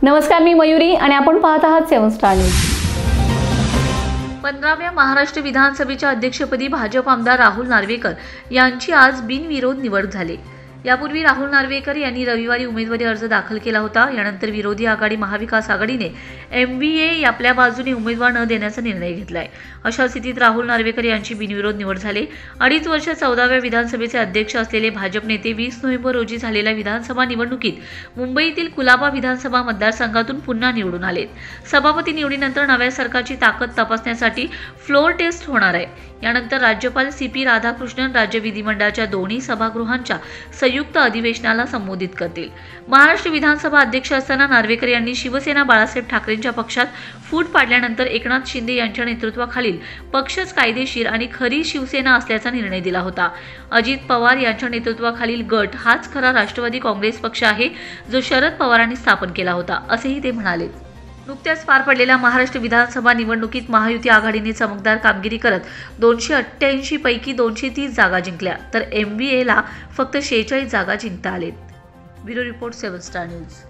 नमस्कार, मी मयुरी आणि आपण पाहत आहात 7 स्टार न्यूज। 15व्या महाराष्ट्र विधानसभेच्या अध्यक्षपदी भाजप आमदार राहुल नार्वेकर यांची आज बिनविरोध निवड झाली। यापूर्वी राहुल नार्वेकर यांनी रविवारी उमेदवारी अर्ज दाखल केला होता। यानंतर विरोधी आघाडी महाविकास आघाडीने MVA आपल्या बाजूने उमेदवार न देण्याचा निर्णय घेतलाय। अशा स्थितीत राहुल नार्वेकर यांची बिनविरोध निवड झाली। 2.5 वर्ष 14व्या विधानसभेचे अध्यक्ष असलेले भाजप नेते 20 नोव्हेंबर रोजी झालेल्या विधानसभा निवडणुकीत मुंबईतील कुलाबा विधानसभा मतदारसंघातून पुन्हा निवडून आलेत। सभापती निवडीनंतर नव्या सरकारची ताकद तपासण्यासाठी फ्लोर टेस्ट होणार आहे। यानंतर राज्यपाल CP राधाकृष्णन राज्य विधिमंडळाच्या दोन्ही सभागृहांच्या संयुक्त अधिवेशनाला संबोधित करतील। महाराष्ट्र विधानसभा अध्यक्ष असताना नार्वेकर यांनी शिवसेना बाळासाहेब ठाकरेंच्या पक्षात फूट पाडल्यानंतर एकनाथ शिंदे यांच्या नेतृत्वाखालील पक्षच कायदेशीर आणि खरी शिवसेना असल्याचा निर्णय दिला होता। अजित पवार यांच्या नेतृत्वाखालील गट हाच खरा राष्ट्रवादी काँग्रेस पक्ष आहे, जो शरद पवारांनी स्थापन केला होता, असेही ते म्हणाले। नुकत्याच पार पडलेल्या महाराष्ट्र विधानसभा निवडणुकीत महायुती आघाडीने चमकदार कामगिरी करत 288 पैकी 230 जागा जिंकल्या, तर MVA ला फक्त 46 जागा जिंकता आलेत। Bureau report 7 star news.